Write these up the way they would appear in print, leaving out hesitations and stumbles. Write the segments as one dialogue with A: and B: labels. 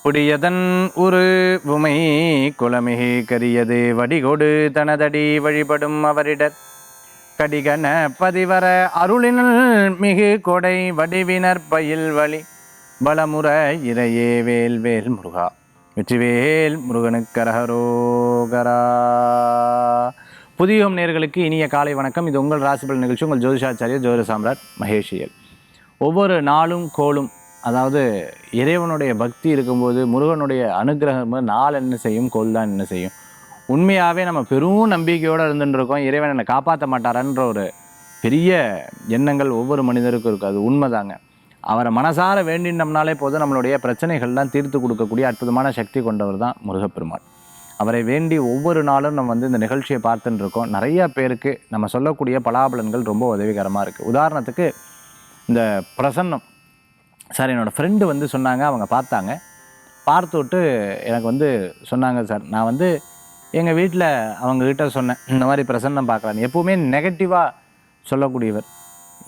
A: புடியதன் உரு உமை குலமிகு கரியது வடிகொடு தனதடி வழிபடும் அவரிடர் கடிகன பதிவர அருளினல் மிகு கொடை வடிவினர் பயில் வழி பலமுற இறையே வேல் வேல் முருகா வெற்றிவேல் முருகனுக்கரகரோகரா. புதியோம் நேர்களுக்கு இனிய காலை வணக்கம். இது உங்கள் ராசிபல் நிகழ்ச்சி. உங்கள் ஜோதிஷாச்சாரியர் ஜோதிட சாம்ராட் மகேஷியல். ஒவ்வொரு நாளும் கோளும், அதாவது இறைவனுடைய பக்தி இருக்கும்போது முருகனுடைய அனுகிரகம் நாள் என்ன செய்யும், கோல் தான் என்ன செய்யும். உண்மையாகவே நம்ம பெரும் நம்பிக்கையோடு இருந்துருக்கோம். இறைவன் என்னை காப்பாற்ற மாட்டாரன்ற ஒரு பெரிய எண்ணங்கள் ஒவ்வொரு மனிதருக்கும் இருக்குது. அது உண்மைதாங்க. அவரை மனசார வேண்டினோம்னாலே போதும், நம்மளுடைய பிரச்சனைகள்லாம் தீர்த்து கொடுக்கக்கூடிய அற்புதமான சக்தி கொண்டவர் தான் முருகப்பெருமான். அவரை வேண்டி ஒவ்வொரு நாளும் நம்ம இந்த நிகழ்ச்சியை பார்த்துட்டு இருக்கோம். நிறைய பேருக்கு நம்ம சொல்லக்கூடிய பலாபலன்கள் ரொம்ப உதவிகரமாக இருக்குது. உதாரணத்துக்கு இந்த பிரசன்னம் சார், என்னோடய ஃப்ரெண்டு சொன்னாங்க, அவங்க பார்த்தாங்க. பார்த்துவிட்டு எனக்கு சொன்னாங்க, சார் நான் எங்கள் வீட்டில் அவங்கக்கிட்ட சொன்னேன், இந்த மாதிரி பிரசன்னம் பார்க்குறாங்க. எப்போவுமே நெகட்டிவாக சொல்லக்கூடியவர்,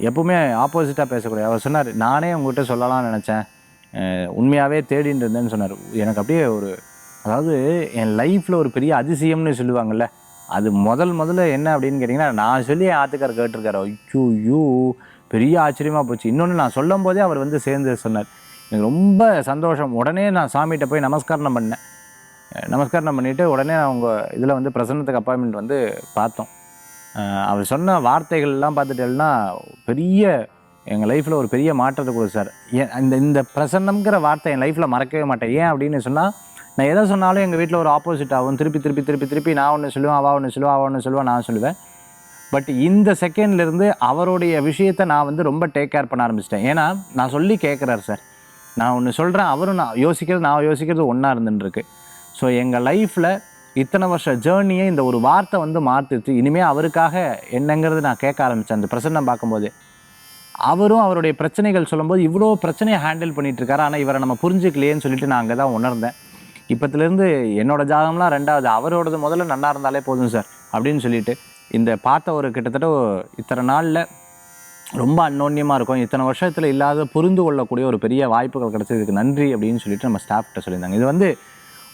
A: எப்பவுமே ஆப்போசிட்டாக பேசக்கூடிய அவர் சொன்னார், நானே உங்கள்கிட்ட சொல்லலாம்னு நினச்சேன், உண்மையாகவே தேடின்னு இருந்தேன்னு சொன்னார். எனக்கு அப்படியே அதாவது என் லைஃப்பில் ஒரு பெரிய அதிசயம்னு சொல்லுவாங்கள்ல, அது முதல்ல என்ன அப்படின்னு கேட்டிங்கன்னா, நான் சொல்லி என் ஆத்துக்கார் கேட்டிருக்காரு. ஐயோ பெரிய ஆச்சரியமாக போச்சு. இன்னொன்று நான் சொல்லும் போதே அவர் சேர்ந்து சொன்னார். எனக்கு ரொம்ப சந்தோஷம். உடனே நான் சாமிகிட்ட போய் நமஸ்காரம் பண்ணேன். நமஸ்காரம் பண்ணிவிட்டு உடனே அவங்க இதில் பிரசன்னத்துக்கு அப்பாயின்மெண்ட் பார்த்தோம். அவர் சொன்ன வார்த்தைகள்லாம் பார்த்துட்டேன்னா பெரிய எங்கள் லைஃப்பில் ஒரு பெரிய மாற்றத்தை கொடுக்கும் சார். இந்த பிரசன்னம்ங்கிற வார்த்தை என் லைஃப்பில் மறக்கவே மாட்டேன். ஏன் அப்படின்னு சொன்னால், நான் எதை சொன்னாலும் எங்கள் வீட்டில் ஒரு ஆப்போசிட் ஆகும். திருப்பி நான் ஒன்று சொல்லுவேன், அவள் ஒன்று சொல்லுவேன், நான் சொல்லுவேன். பட் இந்த செகண்ட்லேருந்து அவருடைய விஷயத்தை நான் ரொம்ப டேக் கேர் பண்ண ஆரம்பிச்சிட்டேன். ஏன்னா நான் சொல்லி கேட்குறாரு சார், நான் ஒன்று சொல்கிறேன், அவரும் நான் யோசிக்கிறது ஒன்றா இருந்துருக்கு. ஸோ எங்கள் லைஃப்பில் இத்தனை வருஷ ஜேர்னியை இந்த ஒரு வார்த்தை மாற்றிட்டு, இனிமேல் அவருக்காக என்னங்கிறது நான் கேட்க ஆரம்பித்தேன். அந்த பிரச்சனை பார்க்கும்போது அவரும் அவருடைய பிரச்சனைகள் சொல்லும்போது இவ்வளோ பிரச்சனையை ஹேண்டில் பண்ணிகிட்ருக்காரு. ஆனால் இவரை நம்ம புரிஞ்சுக்கலையேன்னு சொல்லிட்டு நான் அங்கே தான் உணர்ந்தேன். இப்போத்துலேருந்து என்னோடய ஜாதகம்லாம் ரெண்டாவது, அவரோடது முதல்ல நல்லா இருந்தாலே போதும் சார் அப்படின்னு சொல்லிட்டு, இந்த பார்த்த ஒரு கிட்டத்தட்ட இத்தனை நாளில் ரொம்ப அந்யோன்யமாக இருக்கும், இத்தனை வருஷத்தில் இல்லாத புரிந்து கொள்ளக்கூடிய ஒரு பெரிய வாய்ப்புகள் கிடச்சதுக்கு நன்றி அப்படின்னு சொல்லிட்டு நம்ம ஸ்டாஃப்கிட்ட சொல்லியிருந்தாங்க. இது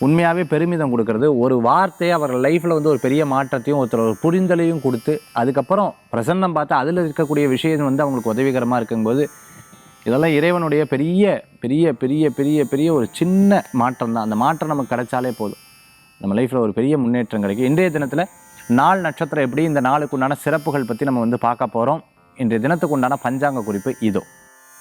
A: உண்மையாகவே பெருமிதம் கொடுக்கறது. ஒரு வார்த்தையை அவர் லைஃப்பில் ஒரு பெரிய மாற்றத்தையும் ஒரு புரிந்தலையும் கொடுத்து, அதுக்கப்புறம் பிரசன்னம் பார்த்து அதில் இருக்கக்கூடிய விஷயம் அவங்களுக்கு உதவிகரமாக இருக்கும்போது, இதெல்லாம் இறைவனுடைய பெரிய பெரிய பெரிய பெரிய பெரிய ஒரு சின்ன மாற்றம் தான். அந்த மாற்றம் நமக்கு கிடைச்சாலே போதும், நம்ம லைஃப்பில் ஒரு பெரிய முன்னேற்றம் கிடைக்கும். இன்றைய தினத்தில் நாள் நட்சத்திரம் எப்படி, இந்த நாளுக்கு உண்டான சிறப்புகள் பற்றி நம்ம பார்க்க போகிறோம். இன்றைய தினத்துக்கு உண்டான பஞ்சாங்க குறிப்பு இதோ.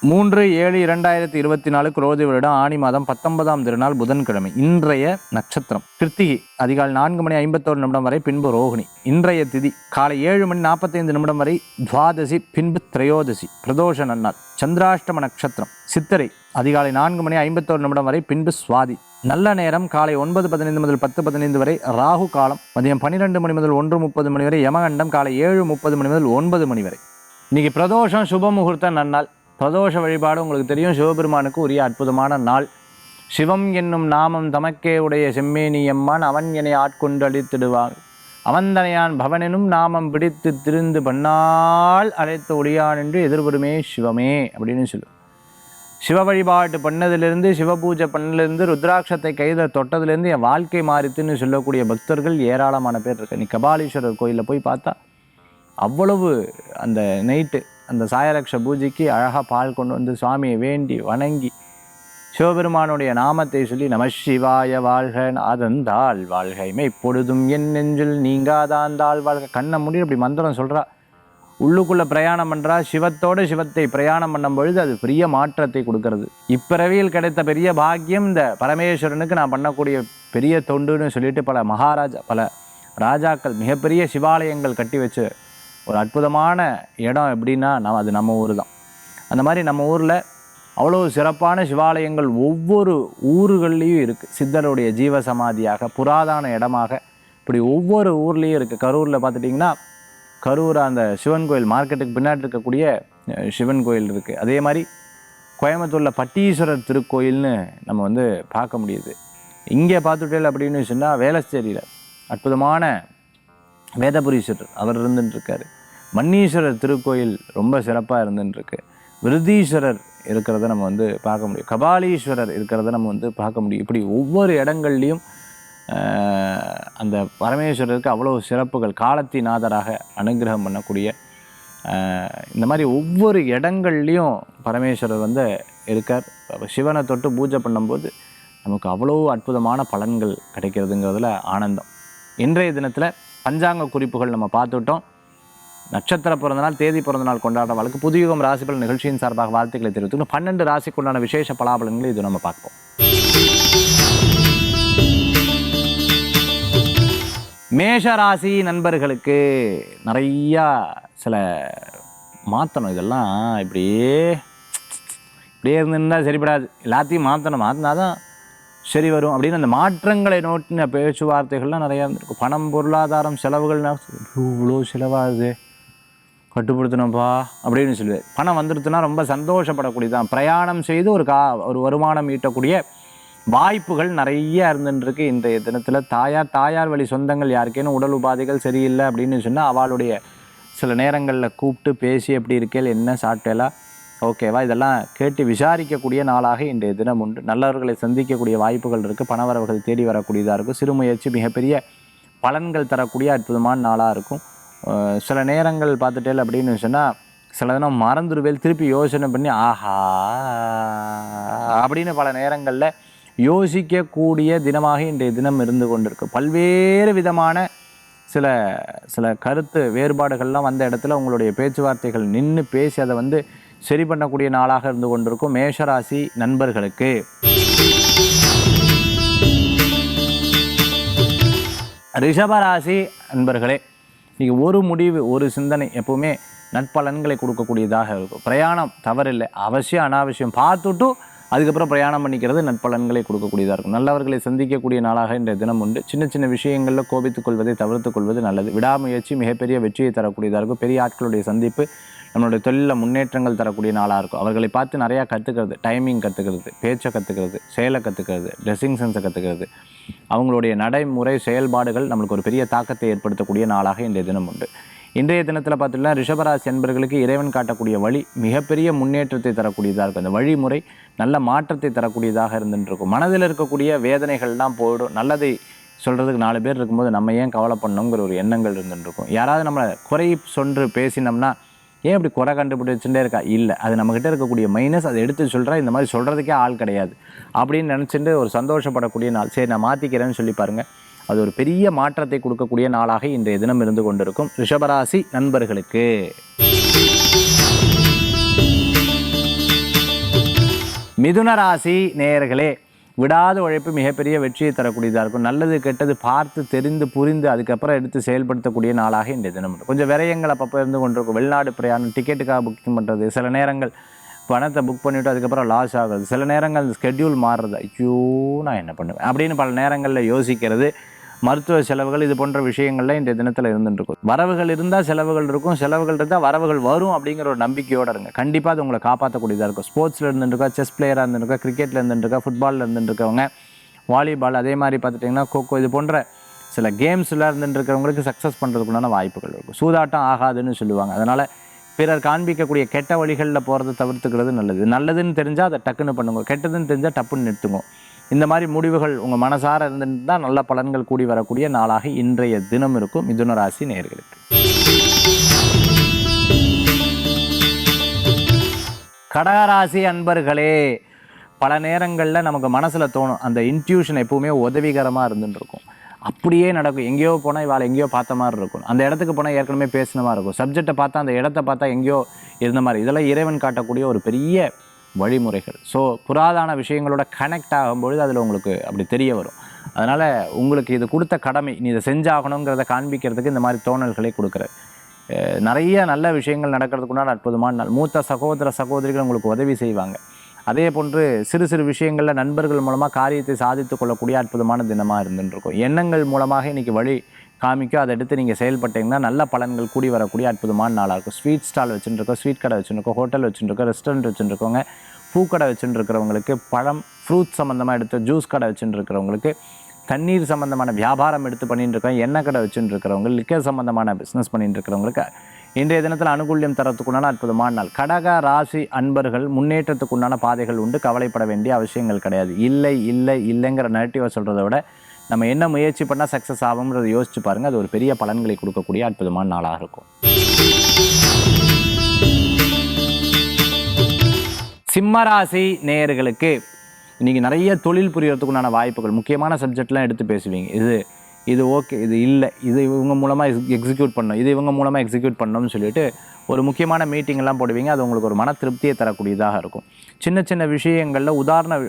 A: 3/7/2024 குரோதி வருடம் ஆணி மாதம் 19ஆம் திருநாள் புதன்கிழமை. இன்றைய நட்சத்திரம் கிருத்திகை, அதிகாலை 4:51 வரை, பின்பு ரோகிணி. இன்றைய திதி காலை 7:45 வரை துவாதசி, பின்பு திரையோதசி, பிரதோஷ நன்னாள். சந்திராஷ்டம நட்சத்திரம் சித்திரை, அதிகாலை 4:51 வரை, பின்பு சுவாதி. நல்ல நேரம் காலை 9:15 முதல் 10:15 வரை. ராகு காலம் மதியம் 12 மணி முதல் 1:30 வரை. யமகண்டம் காலை 7:30 முதல் 9 வரை. இன்னைக்கு பிரதோஷம், சுப முகூர்த்த நன்னாள். பிரதோஷ வழிபாடு உங்களுக்கு தெரியும், சிவபெருமானுக்கு உரிய அற்புதமான நாள். சிவம் என்னும் நாமம் தமக்கே உடைய செம்மேனியம்மான் அவன் என்னை ஆட்கொண்டு அழித்திடுவான், அவந்தனையான் பவனெனும் நாமம் பிடித்து திருந்து பண்ணால் அழைத்து ஒடியான் என்று எதிர்படுமே சிவமே அப்படின்னு சொல்லுவோம். சிவ வழிபாட்டு பண்ணதிலிருந்து, சிவபூஜை பண்ணதிலிருந்து, ருத்ராட்சத்தை கையில் தொட்டதுலேருந்து என் வாழ்க்கை மாறித்துன்னு சொல்லக்கூடிய பக்தர்கள் ஏராளமான பேர் இருக்கு. நீ கபாலீஸ்வரர் கோயிலில் போய் பார்த்தா அவ்வளவு அந்த நைட்டு அந்த சாயரக்ஷ பூஜைக்கு அழகாக பால் கொண்டு சுவாமியை வேண்டி வணங்கி சிவபெருமானுடைய நாமத்தை சொல்லி நம சிவாய வாழ்க நாதந்தாள் வாழ்க இப்பொழுதும் என் நெஞ்சில் நீங்காதாந்தாள் வாழ்க, கண்ணை மூடி அப்படி மந்திரம் சொல்கிறா. உள்ளுக்குள்ளே பிரயாணம் பண்ணுறா. சிவத்தை பிரயாணம் பண்ணும் பொழுது அது பெரிய மாற்றத்தை கொடுக்கறது. இப்பிறவியில் கிடைத்த பெரிய பாக்கியம் இந்த பரமேஸ்வரனுக்கு நான் பண்ணக்கூடிய பெரிய தொண்டுன்னு சொல்லிட்டு பல ராஜாக்கள் மிகப்பெரிய சிவாலயங்கள் கட்டி வச்சு ஒரு அற்புதமான இடம் எப்படின்னா அது நம்ம ஊர் தான். அந்த மாதிரி நம்ம ஊரில் அவ்வளோ சிறப்பான சிவாலயங்கள் ஒவ்வொரு ஊர்கள்லேயும் இருக்குது. சித்தருடைய ஜீவசமாதியாக, புராதன இடமாக இப்படி ஒவ்வொரு ஊர்லேயும் இருக்குது. கரூரில் பார்த்துட்டிங்கன்னா, கரூர் அந்த சிவன் கோயில் மார்க்கெட்டுக்கு பின்னாடி இருக்கக்கூடிய சிவன் கோயில் இருக்குது. அதே மாதிரி கோயம்புத்தூரில் பட்டீஸ்வரர் திருக்கோயில்னு நம்ம பார்க்க முடியுது. இங்கே பார்த்துட்டேன் அப்படின்னு சொன்னால் வேளச்சேரியில் அற்புதமான வேதபுரீஸ்வரர் அவர் இருந்துட்டுருக்காரு. மன்னீஸ்வரர் திருக்கோயில் ரொம்ப சிறப்பாக இருந்துட்டுருக்கு. விருதீஸ்வரர் இருக்கிறத நம்ம வந்து பார்க்க முடியும். கபாலீஸ்வரர் இருக்கிறத நம்ம வந்து பார்க்க முடியும். இப்படி ஒவ்வொரு இடங்கள்லையும் அந்த பரமேஸ்வரருக்கு அவ்வளோ சிறப்புகள். காலத்திநாதராக அனுகிரகம் பண்ணக்கூடிய இந்த மாதிரி ஒவ்வொரு இடங்கள்லையும் பரமேஸ்வரர் வந்து இருக்கார். சிவனை தொட்டு பூஜை பண்ணும்போது நமக்கு அவ்வளோ அற்புதமான பலன்கள் கிடைக்கிறதுங்கிறதுல ஆனந்தம். இன்றைய தினத்தில் பஞ்சாங்க குறிப்புகள் நம்ம பார்த்துட்டோம். நட்சத்திர பிறந்தநாள், தேதி பிறந்தநாள் கொண்டாடுற வழக்கு புதுயுகம் ராசிபலன் நிகழ்ச்சியின் சார்பாக வாழ்த்துக்களை தெரிவித்துக்கணும். 12 ராசிக்குண்டான விசேஷ பலாபலன்களை இது நம்ம பார்ப்போம். மேஷ ராசி நண்பர்களுக்கு நிறையா சில மாற்றணும். இதெல்லாம் இப்படியே இருந்துருந்தால் சரிப்படாது. எல்லாத்தையும் மாற்றினா தான் சரி வரும் அப்படின்னு அந்த மாற்றங்களை நோட்டின பேச்சுவார்த்தைகள்லாம் நிறையா இருந்திருக்கும். பணம், பொருளாதாரம், செலவுகள் இவ்வளோ செலவாகுது, கட்டுப்படுத்தணும்ப்பா அப்படின்னு சொல்லுவேன். பணம் வந்துடுதுன்னா ரொம்ப சந்தோஷப்படக்கூடியதான். பிரயாணம் செய்து ஒரு வருமானம் ஈட்டக்கூடிய வாய்ப்புகள் நிறைய இருந்துருக்கு. இன்றைய தினத்தில் தாயார் வழி சொந்தங்கள் யாருக்கேனும் உடல் உபாதைகள் சரியில்லை அப்படின்னு சொன்னால் அவளுடைய சில நேரங்களில் கூப்பிட்டு பேசி எப்படி இருக்கேள், என்ன சாப்பிட்டேலா, ஓகேவா, இதெல்லாம் கேட்டு விசாரிக்கக்கூடிய நாளாக இன்றைய தினம் உண்டு. நல்லவர்களை சந்திக்கக்கூடிய வாய்ப்புகள் இருக்குது. பணவரவுகள் தேடி வரக்கூடியதாக இருக்கும். சிறு முயற்சி மிகப்பெரிய பலன்கள் தரக்கூடிய அற்புதமான நாளாக இருக்கும். சில நேரங்கள் பார்த்துட்டேல் அப்படின்னு சொன்னால் சில தினம் மறந்துடுவேல், திருப்பி யோசனை பண்ணி ஆஹா அப்படின்னு பல நேரங்களில் யோசிக்கக்கூடிய தினமாக இன்றைய தினம் இருந்து கொண்டிருக்கு. பல்வேறு விதமான சில கருத்து வேறுபாடுகள்லாம் வந்த இடத்துல உங்களுடைய பேச்சுவார்த்தைகள் நின்று பேசி அதை வந்து சரி பண்ணக்கூடிய நாளாக இருந்து கொண்டிருக்கும். மேஷராசி நண்பர்களுக்கு ரிஷபராசி நண்பர்களே, நீங்கள் ஒரு முடிவு, ஒரு சிந்தனை எப்போவுமே நட்பலன்களை கொடுக்கக்கூடியதாக இருக்கும். பிரயாணம் தவறில்லை, அவசியம் அனாவசியம் பார்த்துட்டு அதுக்கப்புறம் பிரயாணம் பண்ணிக்கிறது நட்பலன்களை கொடுக்கக்கூடியதாக இருக்கும். நல்லவர்களை சந்திக்கக்கூடிய நாளாக இன்றைய தினம் உண்டு. சின்ன சின்ன விஷயங்களில் கோபித்துக் கொள்வதை தவிர்த்துக் கொள்வது நல்லது. விடாமுயற்சி மிகப்பெரிய வெற்றியை தரக்கூடியதாக இருக்கும். பெரிய ஆட்களுடைய சந்திப்பு நம்மளுடைய தொழிலில் முன்னேற்றங்கள் தரக்கூடிய நாளாக இருக்கும். அவர்களை பார்த்து நிறையா கற்றுக்கிறது, டைமிங் கற்றுக்கிறது, பேச்சை கற்றுக்கிறது, செயலை கற்றுக்கிறது, ட்ரெஸ்ஸிங் சென்ஸை கற்றுக்கிறது, அவங்களுடைய நடைமுறை செயல்பாடுகள் நம்மளுக்கு ஒரு பெரிய தாக்கத்தை ஏற்படுத்தக்கூடிய நாளாக இன்றைய தினம் உண்டு. இன்றைய தினத்தில் பார்த்துட்டா ரிஷபராசி என்பர்களுக்கு இறைவன் காட்டக்கூடிய வழி மிகப்பெரிய முன்னேற்றத்தை தரக்கூடியதாக இருக்கும். அந்த வழிமுறை நல்ல மாற்றத்தை தரக்கூடியதாக இருந்துருக்கும். மனதில் இருக்கக்கூடிய வேதனைகள்லாம் போயிடும். நல்லதை சொல்கிறதுக்கு 4 பேர் இருக்கும்போது நம்ம ஏன் கவலை பண்ணணுங்கிற ஒரு எண்ணங்கள் இருந்துருக்கும். யாராவது நம்மளை குறை சொன்று பேசினோம்னா ஏன் இப்படி குறை கண்டுபிடிச்சுட்டே இருக்கா, இல்லை, அது நம்மக்கிட்ட இருக்கக்கூடிய மைனஸ், அதை எடுத்து சொல்கிறா, இந்த மாதிரி சொல்கிறதுக்கே ஆள் கிடையாது அப்படின்னு நினச்சிட்டு ஒரு சந்தோஷப்படக்கூடிய நாள். சரி, நான் மாற்றிக்கிறேன்னு சொல்லி பாருங்கள். அது ஒரு பெரிய மாற்றத்தை கொடுக்கக்கூடிய நாளாக இன்றைய தினம் இருந்து கொண்டிருக்கும் ரிஷபராசி நண்பர்களுக்கு. மிதுன ராசி நேயர்களே, விடாத உழைப்பு மிகப்பெரிய வெற்றியை தரக்கூடியதாக இருக்கும். நல்லது கெட்டது பார்த்து தெரிந்து புரிந்து அதுக்கப்புறம் எடுத்து செயல்படுத்தக்கூடிய நாளாக இன்றைய தினம் உண்டு. கொஞ்சம் விரயங்கள் அப்பப்போ இருந்து கொண்டிருக்கும். வெளிநாடு பிரயாணம், டிக்கெட்டுக்காக புக்கிங் பண்ணுறது, சில நேரங்கள் பணத்தை புக் பண்ணிவிட்டு அதுக்கப்புறம் லாஸ் ஆகுது, சில நேரங்கள் ஸ்கெட்யூல் மாறுறது, ஐயோ நான் என்ன பண்ணுவேன் அப்படின்னு பல நேரங்களில் யோசிக்கிறது, மருத்துவ செலவுகள், இது போன்ற விஷயங்கள்லாம் இன்றைய தினத்தில் இருந்துருக்கும். வரவுகள் இருந்தால் செலவுகள் இருக்கும், செலவுகள் இருந்தால் வரவுகள் வரும் அப்படிங்கிற ஒரு நம்பிக்கையோடு இருங்க. கண்டிப்பாக அது உங்களை காப்பாற்றக்கூடியதாக இருக்கும். ஸ்போர்ட்ஸில் இருந்துருக்கா, செஸ் பிளேயராக இருந்துருக்கா, கிரிக்கெட்டில் இருந்துருக்கா, ஃபுட்பாலில் இருந்துருக்கவங்க, வாலிபால், அதே மாதிரி பார்த்துட்டிங்கன்னா கோகோ, இது போன்ற சில கேம்ஸில் இருந்துருக்கிறவங்களுக்கு சக்ஸஸ் பண்ணுறதுக்குண்டான வாய்ப்புகள் இருக்கும். சூதாட்டம் ஆகாதுன்னு சொல்லுவாங்க. அதனால் பிறர் காண்பிக்கக்கூடிய கெட்ட வழிகளில் போகிறத தவிர்த்துக்கிறது நல்லது. நல்லதுன்னு தெரிஞ்சால் அதை டக்குன்னு பண்ணுங்க, கெட்டதுன்னு தெரிஞ்சால் டப்புன்னு நிறுத்துங்க. இந்த மாதிரி முடிவுகள் உங்கள் மனசார இருந்துட்டு தான் நல்ல பலன்கள் கூடி வரக்கூடிய நாளாக இன்றைய தினம் இருக்கும் மிதுன ராசி நேயர்களுக்கு. கடகராசி அன்பர்களே, பல நேரங்களில் நமக்கு மனசில் தோணும், அந்த இன்ட்யூஷன் எப்பவுமே உதவிகரமாக இருந்துட்டு இருக்கும். அப்படியே நடக்கும். எங்கேயோ போனால் இவாள் எங்கேயோ பார்த்த மாதிரி இருக்கும், அந்த இடத்துக்கு போனால் ஏற்கனவே பேசின மாதிரி இருக்கும், சப்ஜெக்டை பார்த்தா அந்த இடத்த பார்த்தா எங்கேயோ இருந்த மாதிரி. இதெல்லாம் இறைவன் காட்டக்கூடிய ஒரு பெரிய வழிமுறைகள். ஸோ புராதான விஷயங்களோட கனெக்ட் ஆகும்பொழுது அதில் உங்களுக்கு அப்படி தெரிய வரும். அதனால் உங்களுக்கு இது கொடுத்த கடமை, நீ இதை செஞ்சாகணுங்கிறத காண்பிக்கிறதுக்கு இந்த மாதிரி தோணல்களை கொடுக்குற நிறைய நல்ல விஷயங்கள் நடக்கிறதுக்குண்டான அற்புதமான நாள். மூத்த சகோதரிகள் உங்களுக்கு உதவி செய்வாங்க. அதே போன்று சிறு சிறு விஷயங்களில் நண்பர்கள் மூலமாக காரியத்தை சாதித்து கொள்ளக்கூடிய அற்புதமான தினமாக இருந்துருக்கும். எண்ணங்கள் மூலமாக இன்றைக்கி வழி காமிக்கும், அதை எடுத்து நீங்கள் செயல்பட்டீங்கன்னா நல்ல பலன்கள் கூடி வரக்கூடிய அற்புதமான நாளாக இருக்கும். ஸ்வீட் ஸ்டால் வச்சுருக்கோம், ஸ்வீட் கடை வச்சுருக்கோம், ஹோட்டல் வச்சுருக்கோம், ரெஸ்டாரண்ட் வச்சுருக்கோங்க, பூக்கடை வச்சுருக்கிறவங்களுக்கு, பழம் ஃப்ரூட்ஸ் சம்மந்தமாக எடுத்து ஜூஸ் கடை வச்சுருக்கிறவங்களுக்கு, தண்ணீர் சம்மந்தமான வியாபாரம் எடுத்து பண்ணிட்டு இருக்கோம், எண்ணெய் கடை வச்சுட்டு இருக்கிறவங்க, லிக்கர் சம்மந்தமான பிஸ்னஸ் பண்ணிட்டு இருக்கிறவங்களுக்கு இன்றைய தினத்தில் அனுகூல்யம் தரத்துக்குண்டான அற்புதமான நாள். கடக ராசி அன்பர்கள் முன்னேற்றத்துக்குண்டான பாதைகள் உண்டு, கவலைப்பட வேண்டிய அவசியங்கள் கிடையாது. இல்லைங்கிற நெகட்டிவாக சொல்கிறத விட நம்ம என்ன முயற்சி பண்ணால் சக்ஸஸ் ஆகும்ன்றதை யோசிச்சு பாருங்கள். அது ஒரு பெரிய பலன்களை கொடுக்கக்கூடிய அற்புதமான நாளாக இருக்கும். சிம்மராசி நேயர்களுக்கு இன்றைக்கி நிறைய தொழில் புரியறதுக்குண்டான வாய்ப்புகள், முக்கியமான சப்ஜெக்ட்லாம் எடுத்து பேசுவீங்க. இது ஓகே, இது இல்லை, இது இவங்க மூலமாக எக்ஸிக்யூட் பண்ணணும், இது இவங்க மூலமாக எக்ஸிக்யூட் பண்ணணும்னு சொல்லிட்டு ஒரு முக்கியமான மீட்டிங்கெல்லாம் போடுவீங்க. அது உங்களுக்கு ஒரு மன திருப்தியை தரக்கூடியதாக இருக்கும். சின்ன சின்ன விஷயங்களில் உதாரணம்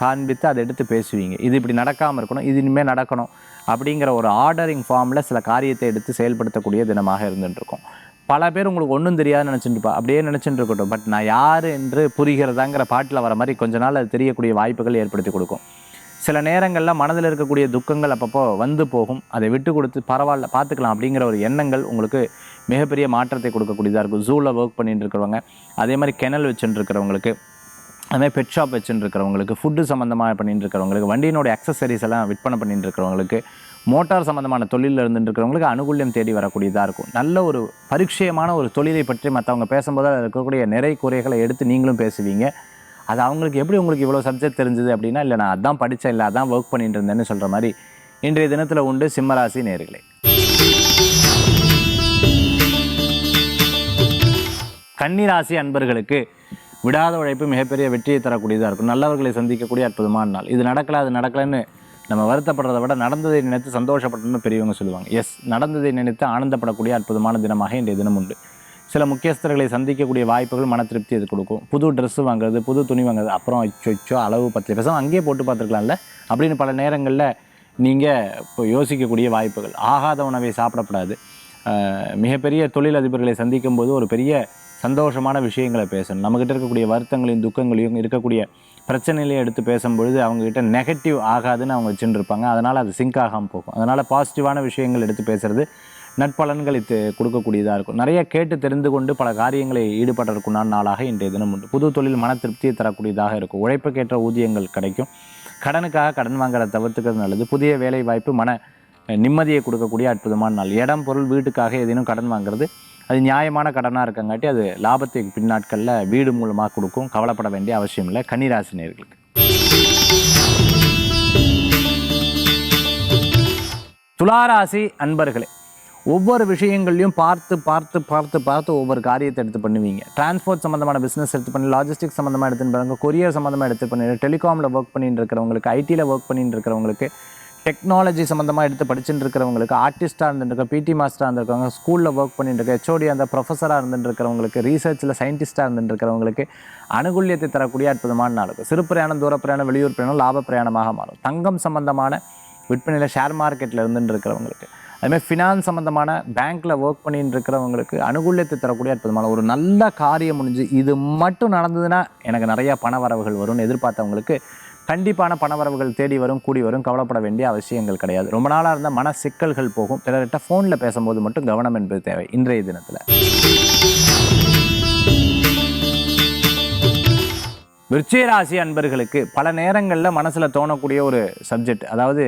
A: காண்பித்து அதை எடுத்து பேசுவீங்க. இது இப்படி நடக்காமல் இருக்கணும், இது இனிமேல் நடக்கணும் அப்படிங்கிற ஒரு ஆர்டரிங் ஃபார்மில் சில காரியத்தை எடுத்து செயல்படுத்தக்கூடிய தினமாக இருந்துகிட்ருக்கும். பல பேர் உங்களுக்கு ஒன்றும் தெரியாதுன்னு நினச்சிட்டுப்பா, அப்படியே நினச்சிட்டு இருக்கட்டும், பட் நான் யார் என்று புரிகிறதாங்கிற பாட்டில் வர மாதிரி கொஞ்ச நாள் அது தெரியக்கூடிய வாய்ப்புகள் ஏற்படுத்தி கொடுக்கும். சில நேரங்களில் மனதில் இருக்கக்கூடிய துக்கங்கள் அப்பப்போ வந்து போகும். அதை விட்டு கொடுத்து பரவாயில்ல பார்த்துக்கலாம் அப்படிங்கிற ஒரு எண்ணங்கள் உங்களுக்கு மிகப்பெரிய மாற்றத்தை கொடுக்கக்கூடியதாக இருக்கும். ஜூவில் ஒர்க் பண்ணிட்டு இருக்கிறவங்க, அதே மாதிரி கிணல் வச்சுட்டு இருக்கிறவங்களுக்கு, அதேமாதிரி பெட் ஷாப் வச்சுட்டு இருக்கிறவங்களுக்கு, ஃபுட்டு சம்மந்தமாக பண்ணிட்டு இருக்கிறவங்களுக்கு, வண்டியினுடைய அக்சசரிஸ் எல்லாம் விற்பனை பண்ணிட்டு இருக்கிறவங்களுக்கு, மோட்டார் சம்மந்தமான தொழிலில் இருந்துட்டு இருக்கிறவங்களுக்கு அனுகூல்யம் தேடி வரக்கூடியதாக இருக்கும். நல்ல ஒரு பரிச்சயமான ஒரு தொழிலை பற்றி மற்றவங்க பேசும்போது அதில் இருக்கக்கூடிய நிறை குறைகளை எடுத்து நீங்களும் பேசுவீங்க. அது அவங்களுக்கு எப்படி உங்களுக்கு இவ்வளோ சப்ஜெக்ட் தெரிஞ்சுது அப்படின்னா, இல்லை நான் அதான் படித்தேன், இல்லை அதான் ஒர்க் பண்ணிட்டு இருந்தேன்னு சொல்கிற மாதிரி இன்றைய தினத்தில் உண்டு. சிம்மராசி நேயர்களே, கன்னிராசி அன்பர்களுக்கு விடாத உழைப்பு மிகப்பெரிய வெற்றியை தரக்கூடியதாக இருக்கும். நல்லவர்களை சந்திக்கக்கூடிய அற்புதமான நாள். இது நடக்கலை அது நடக்கலைன்னு நம்ம வருத்தப்படுறதை விட நடந்ததை நினைத்து சந்தோஷப்படணும்னு பெரியவங்க சொல்லுவாங்க. எஸ், நடந்ததை நினைத்து ஆனந்தப்படக்கூடிய அற்புதமான தினமாக இன்றைய தினம் உண்டு. சில முக்கியஸ்தர்களை சந்திக்கக்கூடிய வாய்ப்புகள் மன திருப்தி அது கொடுக்கும். புது ட்ரெஸ்ஸு வாங்குறது, புது துணி வாங்குறது, அப்புறம் அச்சோ அளவு 10% அங்கேயே போட்டு பார்த்துருக்கலாம்ல அப்படின்னு பல நேரங்களில் நீங்கள் இப்போ யோசிக்கக்கூடிய வாய்ப்புகள். ஆகாத உணவை சாப்பிடக்கூடாது. மிகப்பெரிய தொழிலதிபர்களை சந்திக்கும் போது ஒரு பெரிய சந்தோஷமான விஷயங்களை பேசணும். நம்மக்கிட்ட இருக்கக்கூடிய வருத்தங்களையும் துக்கங்களையும் இருக்கக்கூடிய பிரச்சனையிலையும் எடுத்து பேசும்பொழுது அவங்கக்கிட்ட நெகட்டிவ் ஆகாதுன்னு அவங்க வச்சுட்டு இருப்பாங்க. அதனால் அது சிங்க் ஆகாமல் போகும். அதனால் பாசிட்டிவான விஷயங்கள் எடுத்து பேசுகிறது நட்பலன்களை கொடுக்கக்கூடியதாக இருக்கும். நிறைய கேட்டு தெரிந்து கொண்டு பல காரியங்களை ஈடுபடுறதுக்குண்டான நாளாக இன்றைய தினம் உண்டு. புது தொழில் மன திருப்தியை தரக்கூடியதாக இருக்கும். உழைப்புக்கேற்ற ஊதியங்கள் கிடைக்கும். கடனுக்காக கடன் வாங்குறத தவிர்த்துக்கிறது நல்லது. புதிய வேலை வாய்ப்பு மன நிம்மதியை கொடுக்கக்கூடிய அற்புதமான நாள். இடம் பொருள் வீட்டுக்காக ஏதேனும் கடன் வாங்குறது, அது நியாயமான கடனாக இருக்கங்காட்டி அது லாபத்தை பின்னாட்களில் வீடு மூலமாக கொடுக்கும். கவலைப்பட வேண்டிய அவசியம் இல்லை கன்னிராசி நேயர்களுக்கு. துளாராசி அன்பர்களே, ஒவ்வொரு விஷயங்கள்லையும் பார்த்து பார்த்து பார்த்து பார்த்து ஒவ்வொரு காரியத்தை எடுத்து பண்ணுவீங்க. டிரான்ஸ்போர்ட் சம்மந்தமான பிஸ்னஸ் எடுத்து பண்ணி, லாஜிஸ்டிக்ஸ் சம்மந்தமாக எடுத்துன்னு பாருங்க, கொரியர் சம்மந்தமாக எடுத்து பண்ணி, டெலிகாமில் ஒர்க் பண்ணிட்டு இருக்கிறவங்களுக்கு, ஐடியில் ஒர்க் பண்ணிட்டு இருக்கிறவங்களுக்கு, டெக்னாலஜி சம்மந்தமாக எடுத்து படிச்சுட்டு இருக்கிறவங்களுக்கு, ஆர்டிஸ்ட்டாக இருந்துருக்க, பிடி மாஸ்டராக இருந்திருக்கவங்க, ஸ்கூலில் ஒர்க் பண்ணிட்டு இருக்க, ஹெச்ஓடி அந்த ப்ரொஃபஸராக இருந்துட்டு இருக்கிறவங்களுக்கு, ரீசர்ச்சில் சயின்டிஸ்ட்டாக இருந்துட்டு இருக்கிறவங்களுக்கு அனுகூல்யத்தை தரக்கூடிய அற்புதமான நாள் இருக்கும். சிறு பிரயாணம், தூர பிரயாணம், வெளியூர் பிரயாணம் லாப பிரயாணமாக மாறும். தங்கம் சம்மந்தமான விற்பனையில் ஷேர் மார்க்கெட்டில் இருந்துட்டு இருக்கிறவங்களுக்கு, அதுமாதிரி ஃபினான்ஸ் சம்மந்தமான பேங்க்கில் ஒர்க் பண்ணிட்டு இருக்கிறவங்களுக்கு அனுகூல்யத்தை தரக்கூடிய அற்புதமான ஒரு நல்ல காரியம் முடிஞ்சு இது மட்டும் நடந்ததுன்னா எனக்கு நிறையா பண வரவுகள் வரும்னு எதிர்பார்த்தவங்களுக்கு கண்டிப்பான பணவரவுகள் தேடி வரும், கூடி வரும். கவலைப்பட வேண்டிய அவசியங்கள் கிடையாது. ரொம்ப நாளாக இருந்த மன சிக்கல்கள் போகும். பிறர்கிட்ட ஃபோனில் பேசும்போது மட்டும் கவனம் என்பது தேவை இன்றைய தினத்தில். விருச்சிக ராசி அன்பர்களுக்கு பல நேரங்களில் மனசில் தோணக்கூடிய ஒரு சப்ஜெக்ட், அதாவது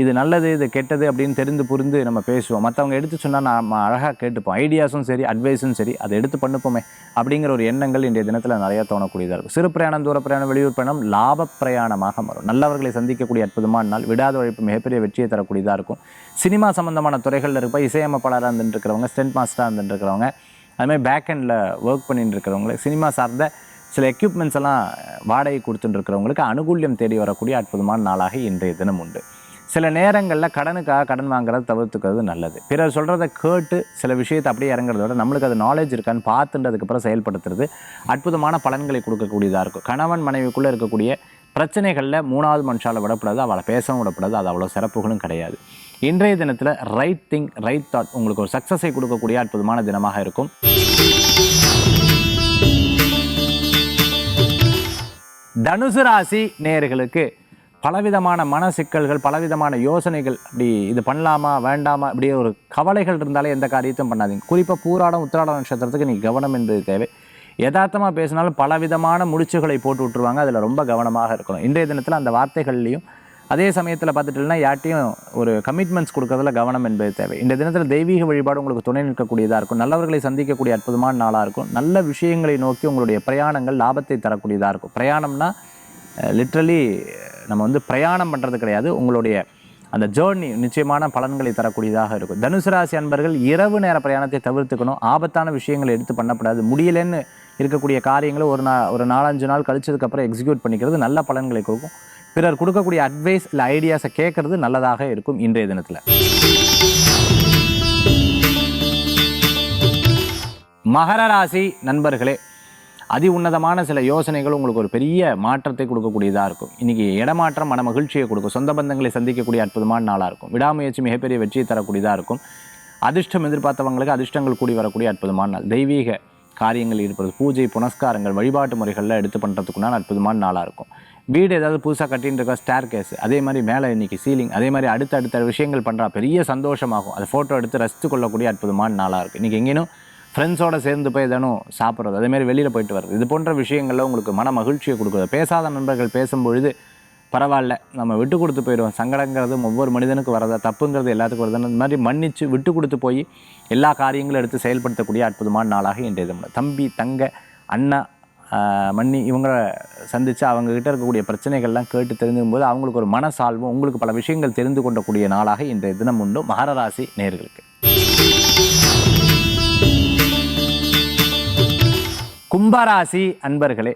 A: இது நல்லது இது கெட்டது அப்படின்னு தெரிந்து புரிந்து நம்ம பேசுவோம். மற்றவங்க எடுத்து சொன்னால் நம்ம அழகாக கேட்டுப்போம். ஐடியாஸும் சரி அட்வைஸும் சரி அதை எடுத்து பண்ணுப்போமே அப்படிங்கிற ஒரு எண்ணங்கள் இன்றைய தினத்தில் நிறையா தோணக்கூடியதாக இருக்கும். சிறு பிரயாணம், தூர பிரயாணம், வெளியூர் பிரயாணம் லாப பிரயாணமாக மாறும். நல்லவர்களை சந்திக்கக்கூடிய அற்புதமான நாள். விடாத உழைப்பு மிகப்பெரிய வெற்றியை தரக்கூடியதாக இருக்கும். சினிமா சம்மந்தமான துறைகளில் இருப்ப இசையமைப்பாளராக இருந்துட்டு இருக்கிறவங்க, ஸ்டென்ட் மாஸ்டராக இருந்துட்டு இருக்கிறவங்க, அதுமாதிரி பேக் எண்டில் ஒர்க் பண்ணிட்டு இருக்கிறவங்களுக்கு, சினிமா சார்ந்த சில எக்யூப்மெண்ட்ஸ் எல்லாம் வாடகை கொடுத்துட்டு இருக்கிறவங்களுக்கு அனுகூல்யம் தேடி வரக்கூடிய அற்புதமான நாளாக இன்றைய தினம் உண்டு. சில நேரங்களில் கடனுக்காக கடன் வாங்குறத தவிர்த்துக்கிறது நல்லது. பிறர் சொல்கிறத கேட்டு சில விஷயத்தை அப்படியே இறங்குறத விட நம்மளுக்கு அது நாலேஜ் இருக்கான்னு பார்த்துட்டு அதுக்கப்புறம் செயல்படுத்துறது அற்புதமான பலன்களை கொடுக்கக்கூடியதாக இருக்கும். கணவன் மனைவிக்குள்ளே இருக்கக்கூடிய பிரச்சனைகளில் மூணாவது மனுஷால் விடக்கூடாது, அவளை பேசவும் விடக்கூடாது. அது அவ்வளோ சிறப்புகளும் கிடையாது. இன்றைய தினத்தில் ரைட் திங் ரைட் தாட் உங்களுக்கு ஒரு சக்ஸஸை கொடுக்கக்கூடிய அற்புதமான தினமாக இருக்கும். தனுசு ராசி நேயர்களுக்கு பலவிதமான மன சிக்கல்கள், பலவிதமான யோசனைகள், அப்படி இது பண்ணலாமா வேண்டாமா இப்படி ஒரு கவலைகள் இருந்தாலே எந்த காரியத்தையும் பண்ணாதீங்க. குறிப்பாக பூராடம் உத்திராடம் நட்சத்திரத்துக்கு நீங்கள் கவனம் என்பது தேவை. யதார்த்தமாக பேசினாலும் பலவிதமான முடிச்சுகளை போட்டு விட்டுருவாங்க. அதில் ரொம்ப கவனமாக இருக்கணும். இன்றைய தினத்தில் அந்த வார்த்தைகள்லையும் அதே சமயத்தில் பார்த்துட்டுனா யார்ட்டையும் ஒரு கமிட்மெண்ட்ஸ் கொடுக்கறதுல கவனம் என்பது தேவை. இந்த தினத்தில் தெய்வீக வழிபாடு உங்களுக்கு துணை நிற்கக்கூடியதாக இருக்கும். நல்லவர்களை சந்திக்கக்கூடிய அற்புதமான நாளாக இருக்கும். நல்ல விஷயங்களை நோக்கி உங்களுடைய பிரயாணங்கள் லாபத்தை தரக்கூடியதாக இருக்கும். பிரயாணம்னா லிட்ரலி நம்ம வந்து பிரயாணம் பண்ணுறது கிடையாது, உங்களுடைய அந்த ஜேர்னி நிச்சயமான பலன்களை தரக்கூடியதாக இருக்கும். தனுசு ராசி அன்பர்கள் இரவு நேர பிரயாணத்தை தவிர்த்துக்கணும். ஆபத்தான விஷயங்களை எடுத்து பண்ணக்கூடாது. முடியலன்னு இருக்கக்கூடிய காரியங்களை ஒரு 4-5 நாள் கழிச்சதுக்கப்புறம் எக்ஸிக்யூட் பண்ணிக்கிறது நல்ல பலன்களை கொடுக்கும். பிறர் கொடுக்கக்கூடிய அட்வைஸ் இல்லை ஐடியாஸை கேட்கறது நல்லதாக இருக்கும் இன்றைய தினத்தில். மகர ராசி நண்பர்களே, அதி உன்னதமான சில யோசனைகள் உங்களுக்கு ஒரு பெரிய மாற்றத்தை கொடுக்கக்கூடியதாக இருக்கும். இன்றைக்கி இடமாற்றம் மன மகிழ்ச்சியை கொடுக்கும். சொந்த பந்தங்களை சந்திக்கக்கூடிய அற்புதமான நாளாக இருக்கும். விடாமுயற்சி மிகப்பெரிய வெற்றியை தரக்கூடியதாக இருக்கும். அதிர்ஷ்டம் எதிர்பார்த்தவங்களுக்கு அதிர்ஷ்டங்கள் கூடி வரக்கூடிய அற்புதமான நாள். தெய்வீக காரியங்கள் ஈடுபடுறது, பூஜை புனஸ்காரங்கள் வழிபாட்டு முறைகளில் எடுத்து பண்ணுறதுக்குண்டான அற்புதமான நாளாக இருக்கும். வீடு ஏதாவது புதுசாக கட்டின்னு இருக்கா, ஸ்டேர் கேஸ், அதே மாதிரி மேலே இன்றைக்கி சீலிங், அதே மாதிரி அடுத்த விஷயங்கள் பண்ணுறா பெரிய சந்தோஷமாகும். அதை ஃபோட்டோ எடுத்து ரசித்து கொள்ளக்கூடிய அற்புதமான நாளாக இருக்குது. இன்றைக்கி எங்கேனும் ஃப்ரெண்ட்ஸோடு சேர்ந்து போய் எதனும் சாப்பிட்றது, அதேமாதிரி வெளியில் போயிட்டு வர்றது, இது போன்ற விஷயங்களில் உங்களுக்கு மன மகிழ்ச்சியை கொடுக்குறது. பேசாத நண்பர்கள் பேசும்பொழுது பரவாயில்ல, நம்ம விட்டு கொடுத்து போயிடுவோம். சங்கடங்கிறது ஒவ்வொரு மனிதனுக்கு வரதா, தப்புங்கிறது எல்லாத்துக்கும் வருதுன்னு இந்த மாதிரி மன்னித்து விட்டு கொடுத்து போய் எல்லா காரியங்களும் எடுத்து செயல்படுத்தக்கூடிய அற்புதமான நாளாக இன்றைய தினம். தம்பி, தங்க, அண்ணா, மன்னி இவங்களை சந்தித்து அவங்கக்கிட்ட இருக்கக்கூடிய பிரச்சனைகள்லாம் கேட்டு தெரிஞ்சுக்கும் போது அவங்களுக்கு ஒரு மனசால்வும், உங்களுக்கு பல விஷயங்கள் தெரிந்து கொள்ளக்கூடிய நாளாக இன்றைய தினம் உண்டு மகர ராசி நேயர்களுக்கு. கும்பராசி அன்பர்களே,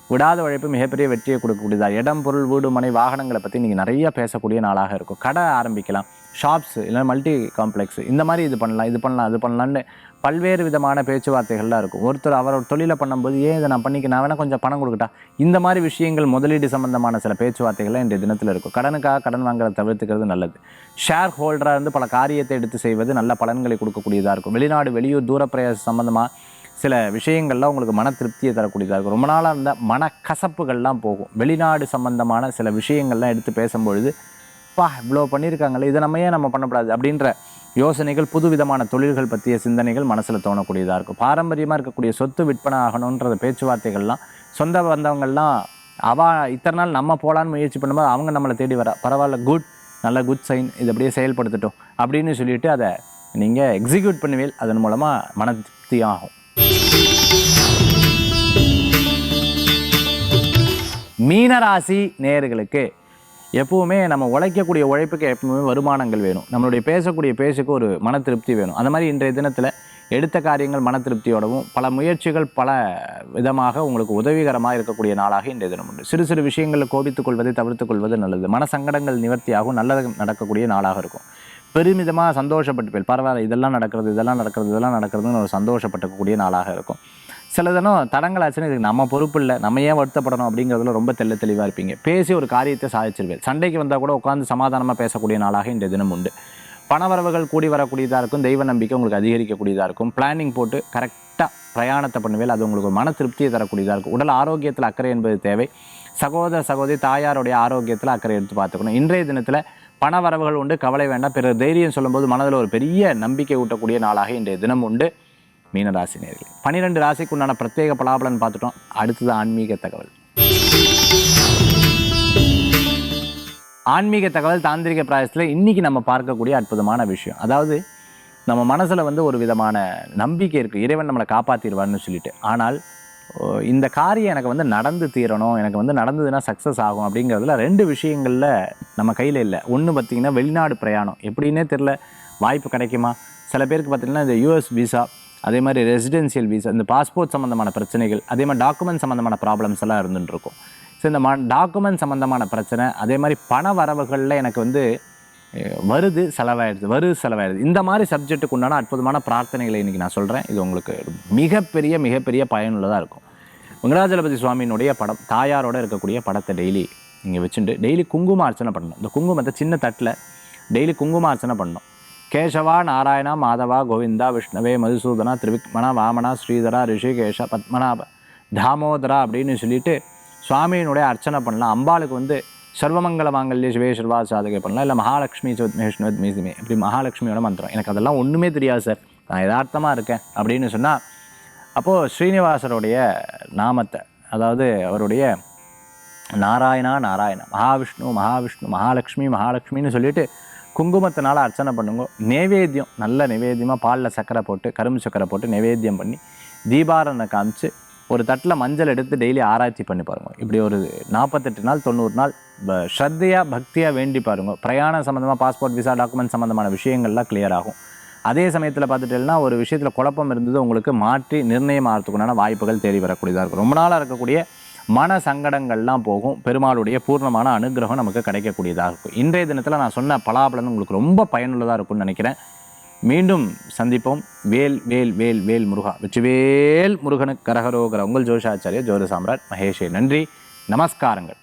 A: விடாத உழைப்பு மிகப்பெரிய வெற்றியை கொடுக்கக்கூடியதா. இடம், பொருள், வீடு, மனை, வாகனங்களை பற்றி நீங்கள் நிறைய பேசக்கூடிய நாளாக இருக்கும். கடை ஆரம்பிக்கலாம், ஷாப்ஸு இல்லை மல்டி காம்ப்ளெக்ஸு, இந்த மாதிரி இது பண்ணலாம் அது பண்ணலான்னு பல்வேறு விதமான பேச்சுவார்த்தைகள்லாம் இருக்கும். ஒருத்தர் அவரோட தொழிலை பண்ணும்போது இதை நான் பண்ணிக்க, நான் வேணால் கொஞ்சம் பணம் கொடுக்கட்டா, இந்த மாதிரி விஷயங்கள் முதலீடு சம்பந்தமான சில பேச்சுவார்த்தைகள்லாம் இன்றைய தினத்தில் இருக்கும். கடனுக்காக கடன் வாங்குறத தவிர்த்துக்கிறது நல்லது. ஷேர் ஹோல்டராக இருந்து பல காரியத்தை எடுத்து செய்வது நல்ல பலன்களை கொடுக்கக்கூடியதாக இருக்கும். வெளிநாடு, வெளியூர், தூரப்பிரயாசம் சம்பந்தமாக சில விஷயங்கள்லாம் உங்களுக்கு மன திருப்தியை தரக்கூடியதாக இருக்கும். ரொம்ப நாளாக இருந்த மனக்கசப்புகள்லாம் போகும். வெளிநாடு சம்பந்தமான சில விஷயங்கள்லாம் எடுத்து பேசும்பொழுது இவ்வளோ பண்ணியிருக்காங்களே, இதை நம்ம பண்ணக்கூடாது அப்படின்ற யோசனைகள், புது விதமான தொழில்கள் பற்றிய சிந்தனைகள் மனசில் தோணக்கூடியதாக இருக்கும். பாரம்பரியமாக இருக்கக்கூடிய சொத்து விற்பனை ஆகணுன்ற பேச்சுவார்த்தைகள்லாம், சொந்த வந்தவங்கள்லாம் இத்தனை நாள் நம்ம போகலான்னு முயற்சி பண்ணும்போது அவங்க நம்மளை தேடி வர, பரவாயில்ல, நல்ல குட் சைன், இது அப்படியே செயல்படுத்தட்டும் அப்படின்னு சொல்லிட்டு அதை நீங்கள் எக்ஸிக்யூட் பண்ணுவீல். அதன் மூலமாக மன திருப்தி ஆகும். மீனராசி நேயர்களுக்கு எப்பவுமே நம்ம உழைக்கக்கூடிய உழைப்புக்கு எப்பவுமே வருமானங்கள் வேணும். நம்மளுடைய பேசக்கூடிய பேச்சுக்கு ஒரு மன திருப்தி வேணும். அந்த மாதிரி இன்றைய தினத்தில் எடுத்த காரியங்கள் மன திருப்தியோடவும், பல முயற்சிகள் பல விதமாக உங்களுக்கு உதவிகரமாக இருக்கக்கூடிய நாளாக இன்றைய தினம் உண்டு. சிறு சிறு விஷயங்களில் கோபித்துக் கொள்வதை தவிர்த்துக் கொள்வது நல்லது. மன சங்கடங்கள் நிவர்த்தியாகவும் நல்லது நடக்கக்கூடிய நாளாக இருக்கும். பெருமிதமாக சந்தோஷப்பட்டு போய் பரவாயில்ல, இதெல்லாம் நடக்கிறதுன்னு ஒரு சந்தோஷப்பட்டக்கூடிய நாளாக இருக்கும். சில தினம் தடங்களாச்சுன்னா இதுக்கு நம்ம பொறுப்பு இல்லை, நம்ம ஏன் வருத்தப்படணும் அப்படிங்கிறதுல ரொம்ப தெளிவாக இருப்பீங்க. பேசி ஒரு காரியத்தை சாதிச்சிருவேன். சண்டைக்கு வந்தால் கூட உட்காந்து சமாதானமாக பேசக்கூடிய நாளாக இன்றைய தினம் உண்டு. பணவரவுகள் கூடி வரக்கூடியதாக இருக்கும். தெய்வ நம்பிக்கை உங்களுக்கு அதிகரிக்கக்கூடியதாக இருக்கும். பிளானிங் போட்டு கரெக்டாக பிரயாணத்தை பண்ணுவேல். அது உங்களுக்கு மன திருப்தியை தரக்கூடியதாக இருக்கும். உடல் ஆரோக்கியத்தில் அக்கறை என்பது தேவை. சகோதரி தாயாருடைய ஆரோக்கியத்தில் அக்கறை எடுத்து பார்த்துக்கணும். இன்றைய தினத்தில் பண வரவுகள் உண்டு, கவலை வேண்டாம். பிறர் தைரியம் சொல்லும்போது மனதில் ஒரு பெரிய நம்பிக்கை ஊட்டக்கூடிய நாளாக இன்றைய தினம் உண்டு மீனராசி நேயர்களே. 12 ராசிக்கு உண்டான பிரத்யேக பலாபலன் பார்த்துட்டோம். அடுத்தது ஆன்மீக தகவல். ஆன்மீக தகவல் தாந்திரிக பிராயசத்தில் இன்றைக்கி நம்ம பார்க்கக்கூடிய அற்புதமான விஷயம். அதாவது நம்ம மனசில் ஒரு விதமான நம்பிக்கை இருக்குது, இறைவன் நம்மளை காப்பாற்றிடுவார்னு சொல்லிட்டு. ஆனால் இந்த காரியம் எனக்கு நடந்து தீரணும், எனக்கு நடந்ததுன்னா சக்ஸஸ் ஆகும் அப்படிங்கிறதுல 2 விஷயங்களில் நம்ம கையில் இல்லை. ஒன்று பார்த்திங்கன்னா வெளிநாடு பிரயாணம், எப்படின்னே தெரில, வாய்ப்பு கிடைக்குமா? சில பேருக்கு பார்த்திங்கன்னா இந்த US விசா, அதே மாதிரி ரெசிடென்சியல் விசா, இந்த பாஸ்போர்ட் சம்மந்தமான பிரச்சனைகள், அதே மாதிரி டாக்குமெண்ட் சம்மந்தமான ப்ராப்ளம்ஸ் எல்லாம் இருந்துகிட்ருக்கும். ஸோ இந்த டாக்குமெண்ட் சம்மந்தமான பிரச்சனை, அதே மாதிரி பண வரவுகளில் எனக்கு வருது செலவாயிடுது, இந்த மாதிரி சப்ஜெக்ட்டுக்கு உண்டான அற்புதமான பிரார்த்தனைகளை இன்றைக்கி நான் சொல்கிறேன். இது உங்களுக்கு மிகப்பெரிய பயனுள்ளதாக இருக்கும். வெங்கடாஜலபதி சுவாமியினுடைய படம், தாயாரோடு இருக்கக்கூடிய படத்தை டெய்லி நீங்கள் வச்சுட்டு டெய்லி குங்கும அர்ச்சனை பண்ணணும். இந்த குங்குமத்தை சின்ன தட்டில் டெய்லி குங்கும அர்ச்சனை பண்ணணும். கேசவா, நாராயணா, மாதவா, கோவிந்தா, விஷ்ணவே, மதுசூதனா, திரிவிக்மணா, வாமனா, ஸ்ரீதரா, ரிஷிகேஷ, பத்மநாப, தாமோதரா அப்படின்னு சொல்லிட்டு சுவாமியினுடைய அர்ச்சனை பண்ணலாம். அம்பாளுக்கு சர்வமங்கல மாங்கல்ய சிவே சர்வா சாதகை பண்ணலாம். இல்லை மகாலட்சுமி விஷ்ணுவத் மீசிமே, இப்படி மகாலட்சுமியோட மந்திரம். எனக்கு அதெல்லாம் ஒன்றுமே தெரியாது சார், நான் யதார்த்தமாக இருக்கேன் அப்படின்னு சொன்னால், அப்போது ஸ்ரீனிவாசருடைய நாமத்தை, அதாவது அவருடைய நாராயணா நாராயணா, மகாவிஷ்ணு மகாவிஷ்ணு, மகாலட்சுமி மகாலட்சுமின்னு சொல்லிட்டு குங்குமத்தினால அர்ச்சனை பண்ணுங்க. நைவேத்தியம் நல்ல நைவேத்தியமாக பாலில் சர்க்கரை போட்டு கரும்பு சர்க்கரை போட்டு நைவேத்தியம் பண்ணி தீபாராதனை காமிச்சு ஒரு தட்டில் மஞ்சள் எடுத்து டெய்லி ஆராய்ச்சி பண்ணி பாருங்க. இப்படி ஒரு 48 நாள் 90 நாள் ஸ்ரத்தையாக பக்தியாக வேண்டி பாருங்க. பிரயாணம் சம்மந்தமாக பாஸ்போர்ட் விசா டாக்குமெண்ட் சம்மந்தமான விஷயங்கள்லாம் கிளியர் ஆகும். அதே சமயத்தில் பார்த்துட்டேன்னா ஒரு விஷயத்தில் குழப்பம் இருந்தது உங்களுக்கு மாற்றி நிர்ணயம் ஆகிறதுக்குண்டான வாய்ப்புகள் தேடி வரக்கூடியதாக இருக்கும். ரொம்ப நாளாக இருக்கக்கூடிய மன சங்கடங்கள்லாம் போகும். பெருமாளுடைய பூர்ணமான அனுகிரகம் நமக்கு கிடைக்கக்கூடியதாக இருக்கும். இன்றைய தினத்தில் நான் சொன்ன பலாபலன் உங்களுக்கு ரொம்ப பயனுள்ளதாக இருக்கும்னு நினைக்கிறேன். மீண்டும் சந்திப்போம். வேல் வேல் வேல் வேல் முருகா, வெற்றிவேல் முருகனுக்கு கரகரோகர. உங்கள் ஜோதிஷாச்சாரியா ஜோதிட சாம்ராட் மகேஷே. நன்றி, நமஸ்காரங்கள்.